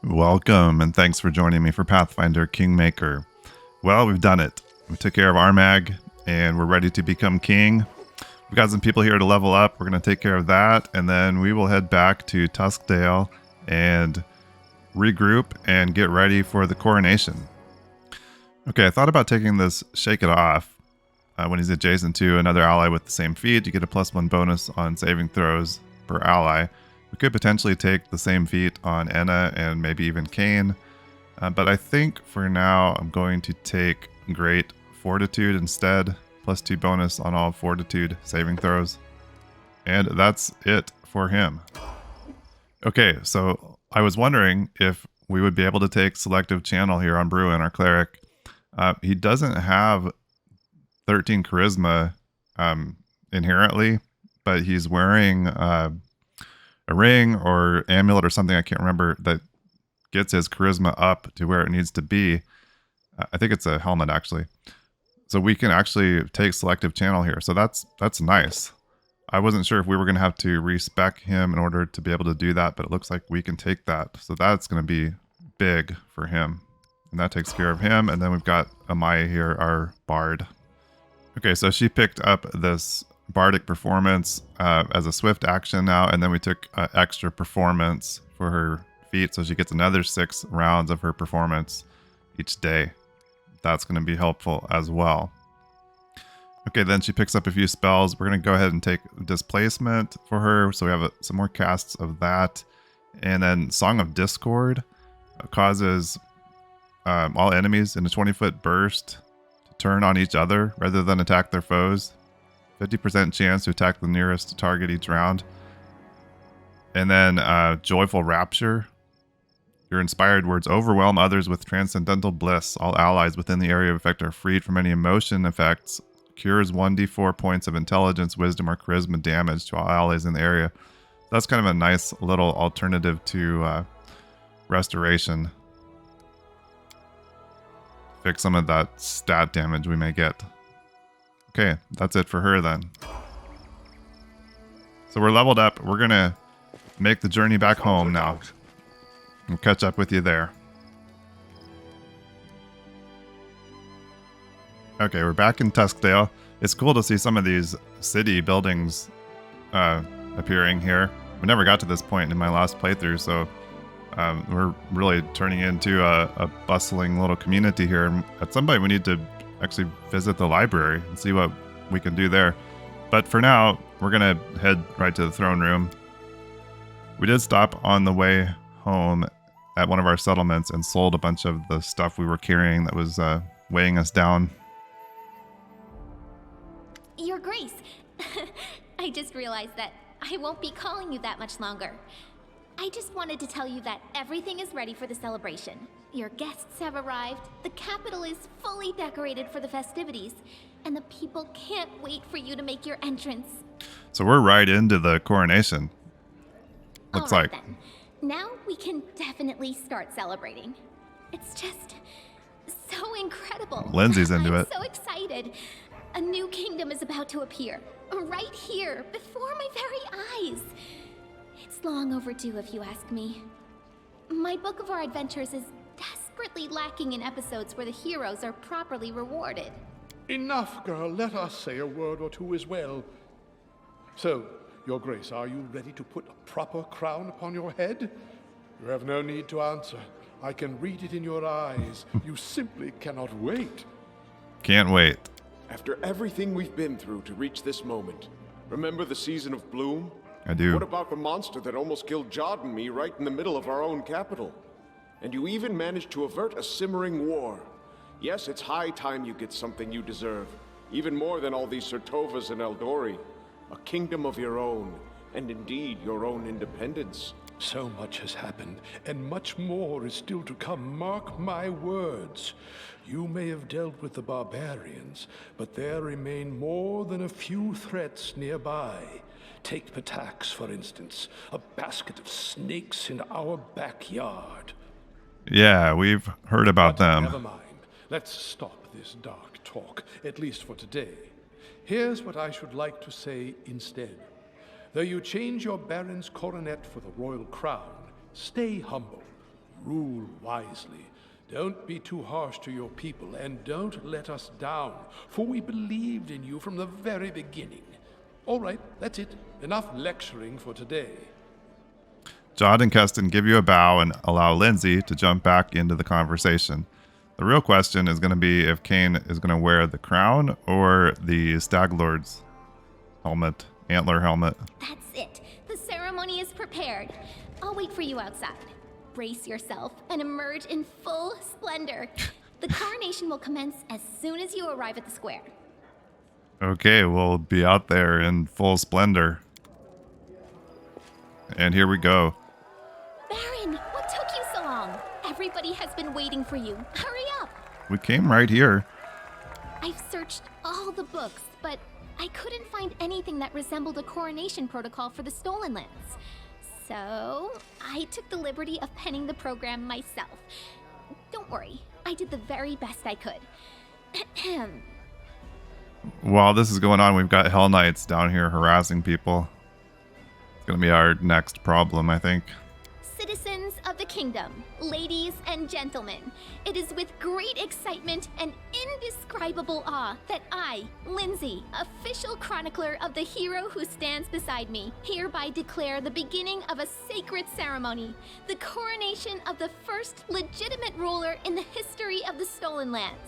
Welcome, and thanks for joining me for Pathfinder Kingmaker. Well, we've done it. We took care of Armag, and we're ready to become king. We've got some people here to level up. We're going to take care of that, and then we will head back to Tuskdale and regroup and get ready for the coronation. Okay, I thought about taking this Shake It Off. When he's adjacent to another ally with the same feat, you get a +1 bonus on saving throws per ally. We could potentially take the same feat on Enna and maybe even Kane. But I think for now, I'm going to take Great Fortitude instead. +2 bonus on all Fortitude saving throws. And that's it for him. Okay, so I was wondering if we would be able to take Selective Channel here on Bruin, our cleric. He doesn't have 13 charisma inherently, but he's wearing a ring or amulet or something, I can't remember, that gets his charisma up to where it needs to be. I think it's a helmet actually. So we can actually take Selective Channel here. So that's nice. I wasn't sure if we were going to have to respec him in order to be able to do that, but it looks like we can take that. So that's going to be big for him. And that takes care of him. And then we've got Amaya here, our bard. Okay, so she picked up this bardic performance as a swift action now, and then we took extra performance for her feat, so she gets another 6 rounds of her performance each day. That's going to be helpful as well. Okay, then she picks up a few spells. We're going to go ahead and take displacement for her, so we have some more casts of that. And then Song of Discord causes all enemies in a 20-foot burst to turn on each other rather than attack their foes. 50% chance to attack the nearest target each round. And then Joyful Rapture. Your inspired words overwhelm others with transcendental bliss. All allies within the area of effect are freed from any emotion effects. Cures 1d4 points of intelligence, wisdom, or charisma damage to all allies in the area. That's kind of a nice little alternative to restoration. Fix some of that stat damage we may get. Okay, that's it for her then. So we're leveled up. We're going to make the journey back home now. We'll catch up with you there. Okay, we're back in Tuskdale. It's cool to see some of these city buildings appearing here. We never got to this point in my last playthrough, so we're really turning into a bustling little community here. And at some point, we need to actually visit the library and see what we can do there. But for now, we're going to head right to the throne room. We did stop on the way home at one of our settlements and sold a bunch of the stuff we were carrying that was weighing us down. Your Grace, I just realized that I won't be calling you that much longer. I just wanted to tell you that everything is ready for the celebration. Your guests have arrived, the capital is fully decorated for the festivities, and the people can't wait for you to make your entrance. So we're right into the coronation. Looks All right, like. then. Now we can definitely start celebrating. It's just so incredible. Lindsay's into I'm it. so excited. A new kingdom is about to appear, right here, before my very eyes. It's long overdue, if you ask me. My book of our adventures is desperately lacking in episodes where the heroes are properly rewarded. Enough, girl. Let us say a word or two as well. So, Your Grace, are you ready to put a proper crown upon your head? You have no need to answer. I can read it in your eyes. You simply cannot wait. Can't wait. After everything we've been through to reach this moment, remember the season of bloom? I do. What about the monster that almost killed Jod and me right in the middle of our own capital? And you even managed to avert a simmering war. Yes, it's high time you get something you deserve. Even more than all these Sertovas and Eldori. A kingdom of your own, and indeed your own independence. So much has happened, and much more is still to come. Mark my words. You may have dealt with the barbarians, but there remain more than a few threats nearby. Take Patax, for instance, a basket of snakes in our backyard. Yeah, we've heard about But them. never mind. Let's stop this dark talk, at least for today. Here's what I should like to say instead. Though you change your baron's coronet for the royal crown, stay humble. Rule wisely. Don't be too harsh to your people, and don't let us down, for we believed in you from the very beginning. All right, that's it. Enough lecturing for today. Jod and Keston give you a bow and allow Lindsay to jump back into the conversation. The real question is going to be if Kane is going to wear the crown or the Staglord's helmet, antler helmet. That's it. The ceremony is prepared. I'll wait for you outside. Brace yourself and emerge in full splendor. The coronation will commence as soon as you arrive at the square. Okay, we'll be out there in full splendor. And here we go. Baron, what took you so long? Everybody has been waiting for you. Hurry up! We came right here. I've searched all the books, but I couldn't find anything that resembled a coronation protocol for the Stolen Lands. So, I took the liberty of penning the program myself. Don't worry, I did the very best I could. While this is going on, we've got Hellknights down here harassing people. It's going to be our next problem, I think. Citizens of the kingdom, ladies and gentlemen, it is with great excitement and indescribable awe that I, Lindsay, official chronicler of the hero who stands beside me, hereby declare the beginning of a sacred ceremony, the coronation of the first legitimate ruler in the history of the Stolen Lands.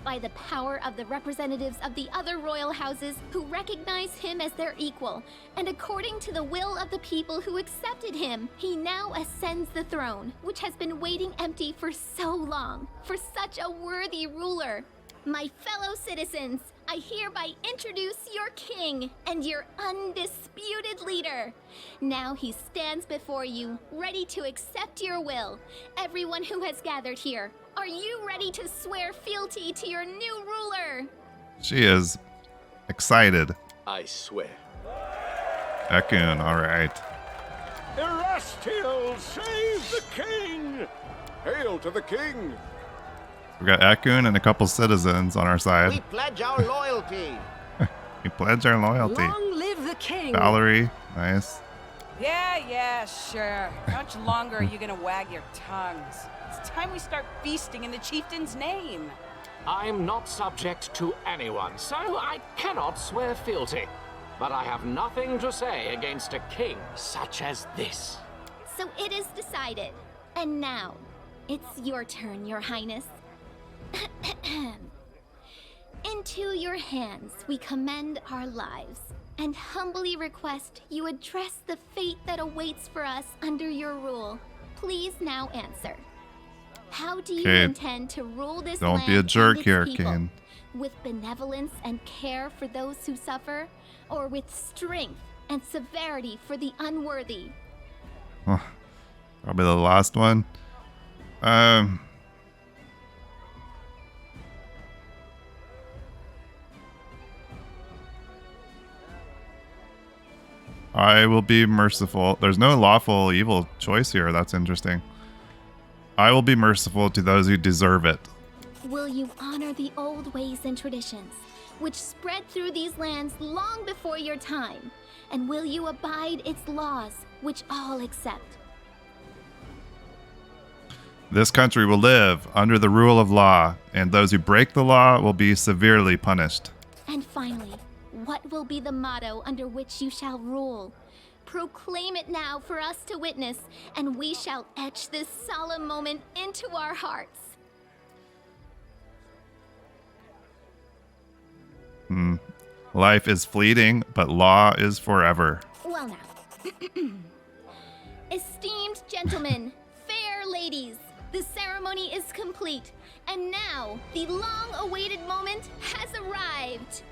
By the power of the representatives of the other royal houses who recognize him as their equal, and according to the will of the people who accepted him, he now ascends the throne, which has been waiting empty for so long, for such a worthy ruler. My fellow citizens, I hereby introduce your king and your undisputed leader. Now he stands before you, ready to accept your will. Everyone who has gathered here, are you ready to swear fealty to your new ruler? She is excited. I swear. Ekun, all right. Erasteel, save the king! Hail to the king! We got Ekun and a couple citizens on our We side. pledge our loyalty. We pledge our loyalty. Long live the king! Valerie, nice. Yeah, sure. How much longer are you gonna wag your tongues? It's time we start feasting in the chieftain's name. I'm not subject to anyone, so I cannot swear fealty. But I have nothing to say against a king such as this. So it is decided. And now, it's your turn, your highness. Into your hands we commend our lives, and humbly request you address the fate that awaits for us under your rule. Please now answer. How do you Okay. intend to rule this Don't land be a jerk and its here, people? Kane. With benevolence and care for those who suffer, or with strength and severity for the unworthy? Probably the last one. I will be merciful. There's no lawful evil choice here. That's interesting. I will be merciful to those who deserve it. Will you honor the old ways and traditions, which spread through these lands long before your time? And will you abide its laws, which all accept? This country will live under the rule of law, and those who break the law will be severely punished. And finally, what will be the motto under which you shall rule? Proclaim it now for us to witness, and we shall etch this solemn moment into our hearts. Life is fleeting, but law is forever. Well now. Esteemed gentlemen, fair ladies, the ceremony is complete, and now the long-awaited moment has arrived.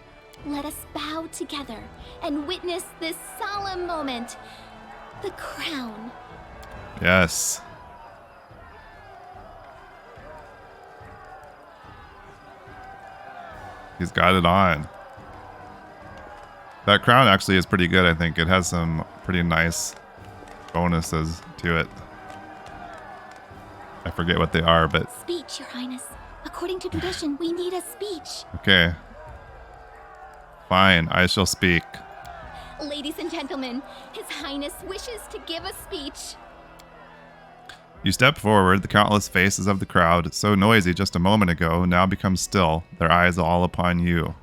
Let us bow together and witness this solemn moment. The crown. Yes. He's got it on. That crown actually is pretty good, I think. It has some pretty nice bonuses to it. I forget what they are, but Speech, Your Highness. According to tradition, we need a speech. okay. Fine, I shall speak. Ladies and gentlemen, His Highness wishes to give a speech. You step forward, the countless faces of the crowd, so noisy just a moment ago, now become still, their eyes all upon you.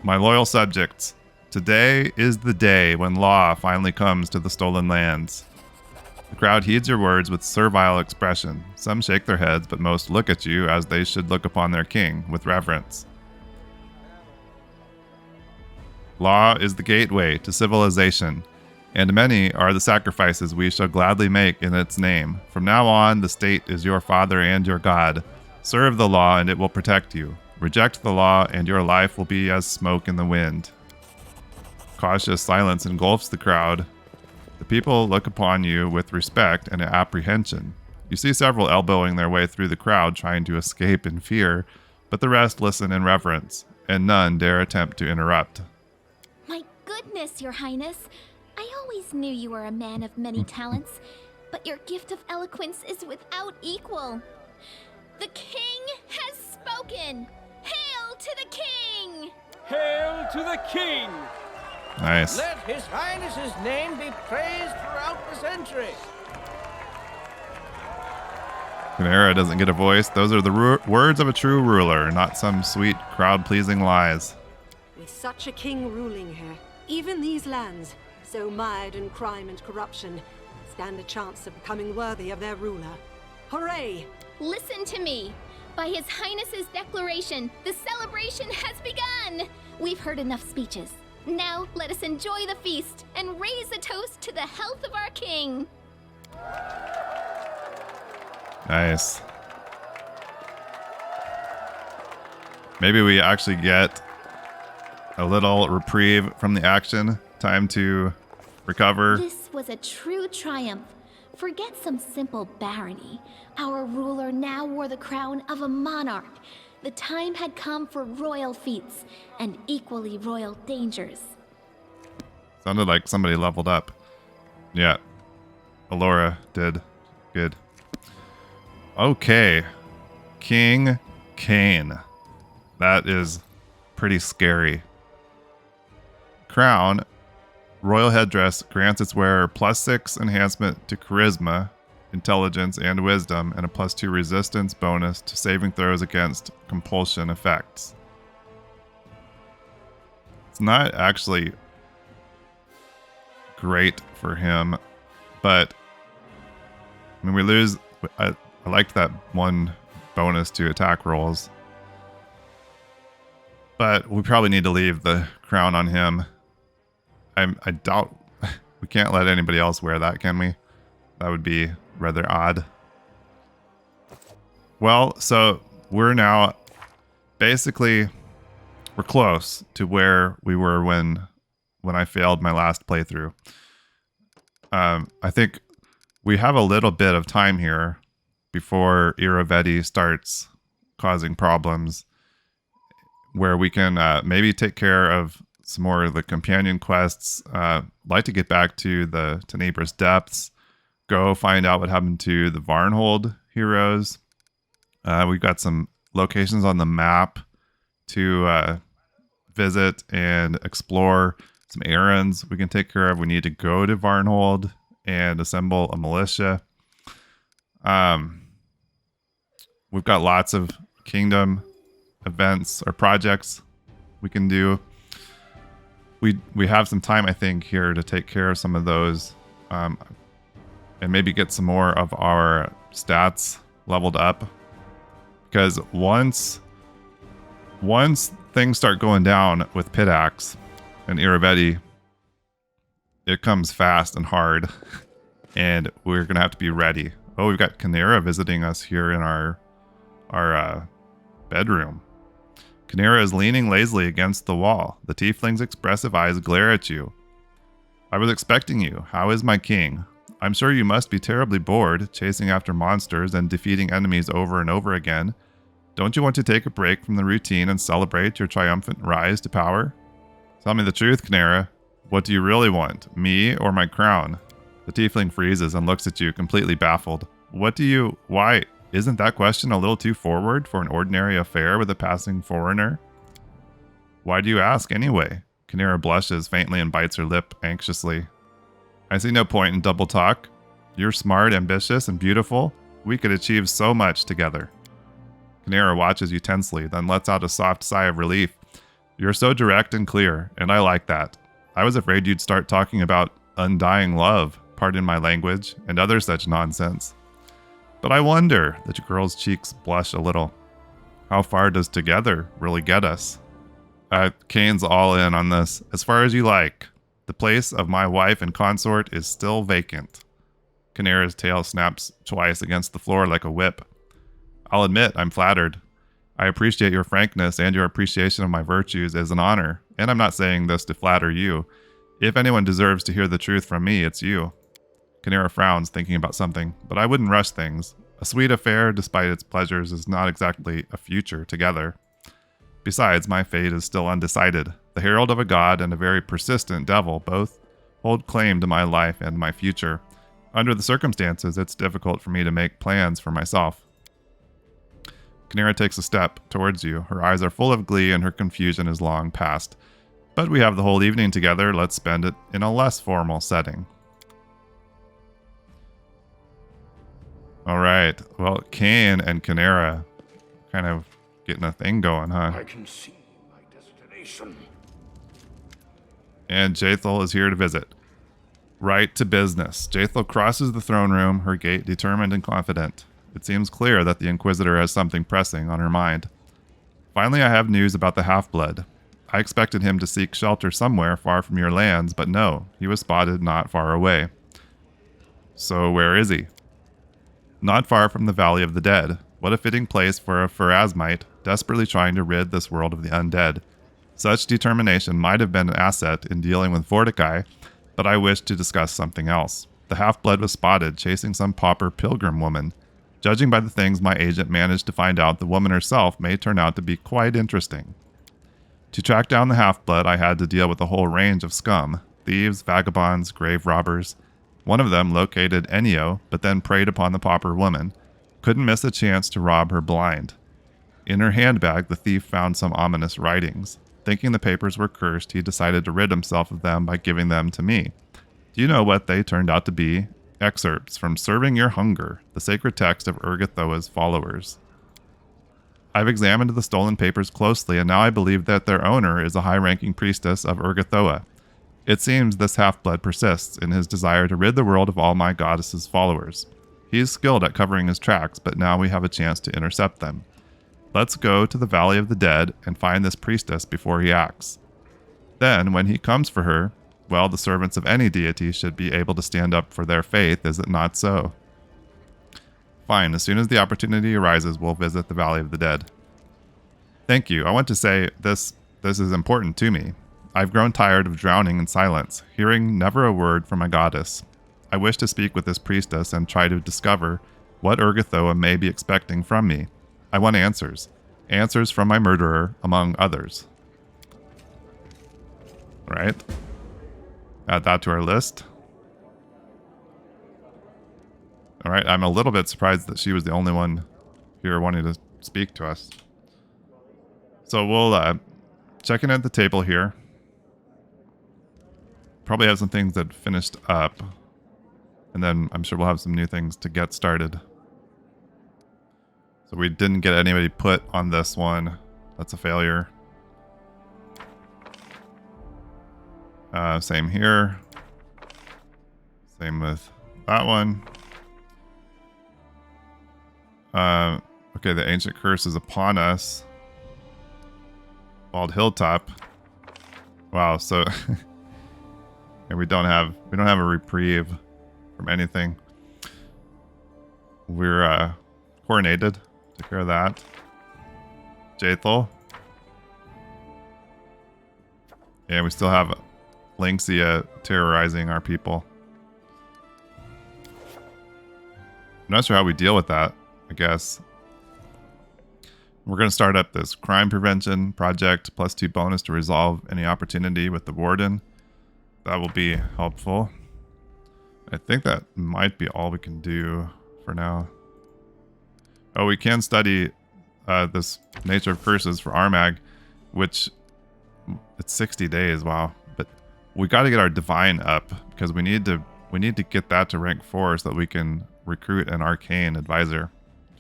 My loyal subjects, today is the day when law finally comes to the stolen lands. The crowd heeds your words with servile expression. Some shake their heads, but most look at you as they should look upon their king, with reverence. Law is the gateway to civilization, and many are the sacrifices we shall gladly make in its name. From now on, the state is your father and your God. Serve the law, and it will protect you. Reject the law, and your life will be as smoke in the wind. Cautious silence engulfs the crowd. The people look upon you with respect and apprehension. You see several elbowing their way through the crowd, trying to escape in fear, but the rest listen in reverence, and none dare attempt to interrupt. My goodness, Your Highness. I always knew you were a man of many talents, but your gift of eloquence is without equal. The king has spoken! Hail to the king! Hail to the king! Nice. Let His Highness's name be praised throughout the century. Kanerah doesn't get a voice. Those are the words of a true ruler, not some sweet, crowd-pleasing lies. With such a king ruling here, even these lands, so mired in crime and corruption, stand a chance of becoming worthy of their ruler. Hooray! Listen to me. By His Highness's declaration, the celebration has begun. We've heard enough speeches. Now let us enjoy the feast and raise a toast to the health of our king. Nice. Maybe we actually get a little reprieve from the action. Time to recover. This was a true triumph. Forget some simple barony. Our ruler now wore the crown of a monarch. The time had come for royal feats and equally royal dangers. Sounded like somebody leveled up. Yeah. Alora did. Good. Okay. King Kane. That is pretty scary. Crown. Royal headdress grants its wearer +6 enhancement to charisma, intelligence, and wisdom, and a +2 resistance bonus to saving throws against compulsion effects. It's not actually great for him, but I mean, we lose. I liked that one bonus to attack rolls, but we probably need to leave the crown on him. I doubt we can't let anybody else wear that, can we? That would be rather odd. Well, so we're now basically we're close to where we were when I failed my last playthrough. I think we have a little bit of time here before Irovetti starts causing problems, where we can maybe take care of some more of the companion quests. Like to get back to the Tenebrous Depths, go find out what happened to the Varnhold heroes. We've got some locations on the map to visit and explore, some errands we can take care of. We need to go to Varnhold and assemble a militia. We've got lots of kingdom events or projects we can do. We have some time, I think, here to take care of some of those, and maybe get some more of our stats leveled up. Because once things start going down with Pitax and Irovetti, it comes fast and hard, and we're gonna have to be ready. Oh, we've got Kanerah visiting us here in our bedroom. Kanerah is leaning lazily against the wall. The tiefling's expressive eyes glare at you. I was expecting you. How is my king? I'm sure you must be terribly bored, chasing after monsters and defeating enemies over and over again. Don't you want to take a break from the routine and celebrate your triumphant rise to power? Tell me the truth, Kanerah. What do you really want, me or my crown? The tiefling freezes and looks at you, completely baffled. Why? Isn't that question a little too forward for an ordinary affair with a passing foreigner? Why do you ask anyway? Kanerah blushes faintly and bites her lip anxiously. I see no point in double talk. You're smart, ambitious, and beautiful. We could achieve so much together. Kanerah watches you tensely, then lets out a soft sigh of relief. You're so direct and clear, and I like that. I was afraid you'd start talking about undying love, pardon my language, and other such nonsense. But I wonder, the girl's cheeks blush a little. How far does together really get us? Kane's all in on this. As far as you like. The place of my wife and consort is still vacant. Kanerah's tail snaps twice against the floor like a whip. I'll admit, I'm flattered. I appreciate your frankness, and your appreciation of my virtues is an honor, and I'm not saying this to flatter you. If anyone deserves to hear the truth from me, it's you. Kanerah frowns, thinking about something, but I wouldn't rush things. A sweet affair, despite its pleasures, is not exactly a future together. Besides, my fate is still undecided. The herald of a god and a very persistent devil both hold claim to my life and my future. Under the circumstances, it's difficult for me to make plans for myself. Kanerah takes a step towards you. Her eyes are full of glee and her confusion is long past. But we have the whole evening together. Let's spend it in a less formal setting. All right. Well, Kane and Kanerah kind of getting a thing going, huh? I can see my destination. And Jaethal is here to visit. Right to business. Jaethal crosses the throne room, her gait determined and confident. It seems clear that the Inquisitor has something pressing on her mind. Finally, I have news about the half-blood. I expected him to seek shelter somewhere far from your lands, but no, he was spotted not far away. So where is he? Not far from the Valley of the Dead. What a fitting place for a Pharasmite desperately trying to rid this world of the undead. Such determination might have been an asset in dealing with Vorticai, but I wish to discuss something else. The half-blood was spotted chasing some pauper pilgrim woman. Judging by the things my agent managed to find out, the woman herself may turn out to be quite interesting. To track down the half-blood, I had to deal with a whole range of scum. Thieves, vagabonds, grave robbers. One of them located Enio, but then preyed upon the pauper woman. Couldn't miss a chance to rob her blind. In her handbag, the thief found some ominous writings. Thinking the papers were cursed, he decided to rid himself of them by giving them to me. Do you know what they turned out to be? Excerpts from Serving Your Hunger, the sacred text of Urgathoa's followers. I've examined the stolen papers closely, and now I believe that their owner is a high-ranking priestess of Urgathoa. It seems this half-blood persists in his desire to rid the world of all my goddess's followers. He is skilled at covering his tracks, but now we have a chance to intercept them. Let's go to the Valley of the Dead and find this priestess before he acts. Then, when he comes for her, well, the servants of any deity should be able to stand up for their faith, is it not so? Fine, as soon as the opportunity arises, we'll visit the Valley of the Dead. Thank you. I want to say this is important to me. I've grown tired of drowning in silence, hearing never a word from my goddess. I wish to speak with this priestess and try to discover what Urgathoa may be expecting from me. I want answers. Answers from my murderer, among others. All right. Add that to our list. All right, I'm a little bit surprised that she was the only one here wanting to speak to us. So we'll check in at the table here. Probably have some things that finished up. And then I'm sure we'll have some new things to get started. So we didn't get anybody put on this one. That's a failure. Same here. Same with that one. Okay, the ancient curse is upon us. Bald Hilltop. Wow, so and we don't have a reprieve from anything. We're coronated. Took care of that. Jaethal. And we still have Lynxia terrorizing our people. I'm not sure how we deal with that, I guess. We're going to start up this crime prevention project, +2 bonus to resolve any opportunity with the warden. That will be helpful. I think that might be all we can do for now. Oh, we can study this nature of curses for Armag, which It's 60 days. Wow. But we got to get our divine up because we need to get that to rank 4 so that we can recruit an arcane advisor.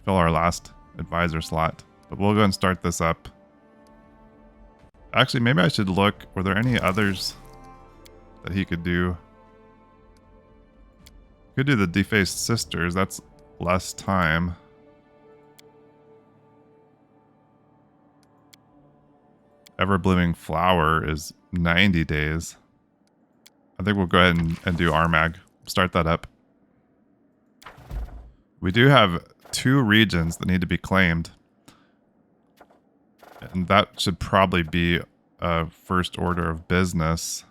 Fill our last advisor slot. But we'll go and start this up. Actually, maybe I should look. Were there any others that he could do? Could do the Defaced Sisters. That's less time. Ever-Blooming Flower is 90 days. I think we'll go ahead and do Armag. Start that up. We do have 2 regions that need to be claimed. And that should probably be a first order of business.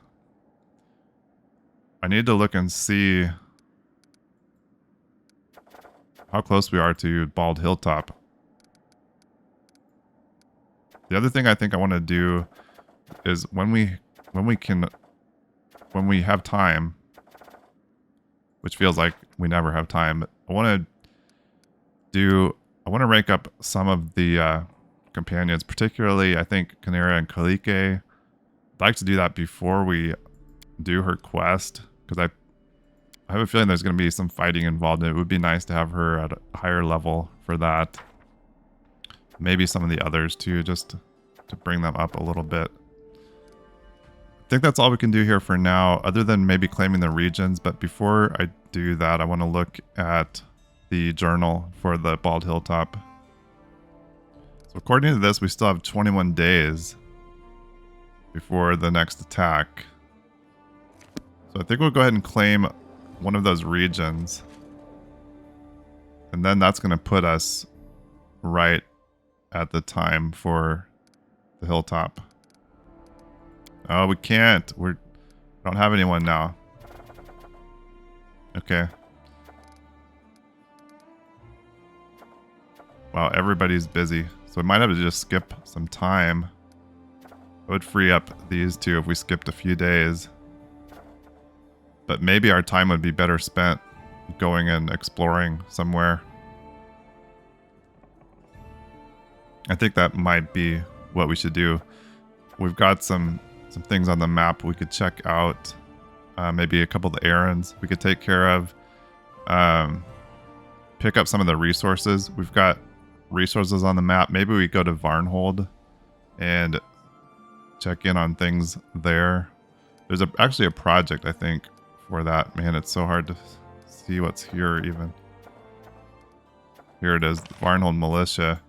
I need to look and see how close we are to Bald Hilltop. The other thing I think I want to do is when we have time, which feels like we never have time, I want to rank up some of the companions, particularly I think Kanerah and Kalike. I'd like to do that before we do her quest because I have a feeling there's going to be some fighting involved. It would be nice to have her at a higher level for that. Maybe some of the others too, just to bring them up a little bit. I think that's all we can do here for now, other than maybe claiming the regions. But before I do that, I want to look at the journal for the Bald Hilltop. So according to this, we still have 21 days before the next attack. So I think we'll go ahead and claim one of those regions. And then that's going to put us right at the time for the Hilltop. Oh, we can't. We don't have anyone now. Okay. Wow, everybody's busy. So we might have to just skip some time. It would free up these 2 if we skipped a few days. But maybe our time would be better spent going and exploring somewhere. I think that might be what we should do. We've got some things on the map we could check out. Maybe a couple of the errands we could take care of. Pick up some of the resources. We've got resources on the map. Maybe we go to Varnhold and check in on things there. There's actually a project, I think, for that. Man, it's so hard to see what's here even. Here it is, Varnhold Militia.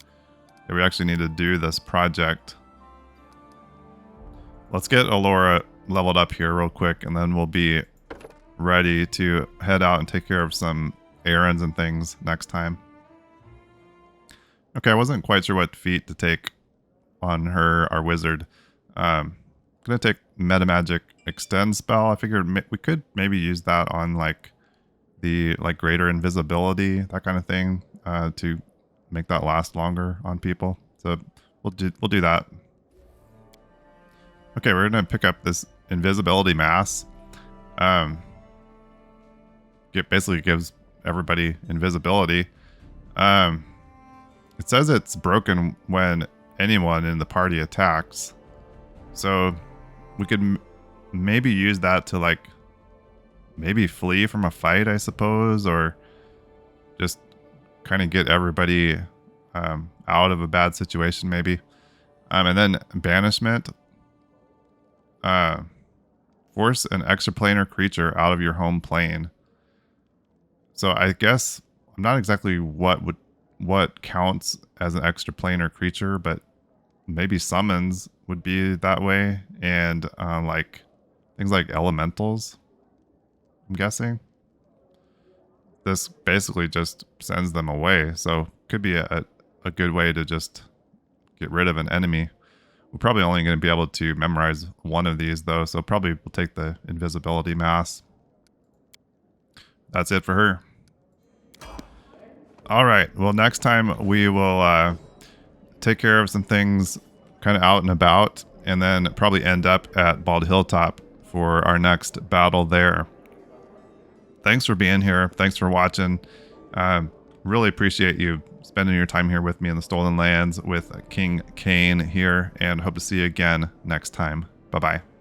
Yeah, we actually need to do this project. Let's get Alora leveled up here real quick, and then we'll be ready to head out and take care of some errands and things next time. Okay, I wasn't quite sure what feat to take on our wizard. Gonna take Metamagic Extend spell. I figured we could maybe use that on the greater invisibility, that kind of thing, to make that last longer on people. So we'll do that. Okay, we're gonna pick up this invisibility mass. It basically gives everybody invisibility. It says it's broken when anyone in the party attacks. So we could maybe use that to maybe flee from a fight, I suppose, or just kind of get everybody out of a bad situation maybe. And then banishment. Force an extraplanar creature out of your home plane. So I guess I'm not exactly what counts as an extraplanar creature, but maybe summons would be that way, and things like elementals, I'm guessing. This basically just sends them away, so could be a good way to just get rid of an enemy. We're probably only going to be able to memorize one of these though, so probably we'll take the invisibility mass. That's it for her. All right, well, next time we will take care of some things kind of out and about, and then probably end up at Bald Hilltop for our next battle there. Thanks for being here. Thanks for watching. Really appreciate you spending your time here with me in the Stolen Lands with King Kane here, and hope to see you again next time. Bye-bye.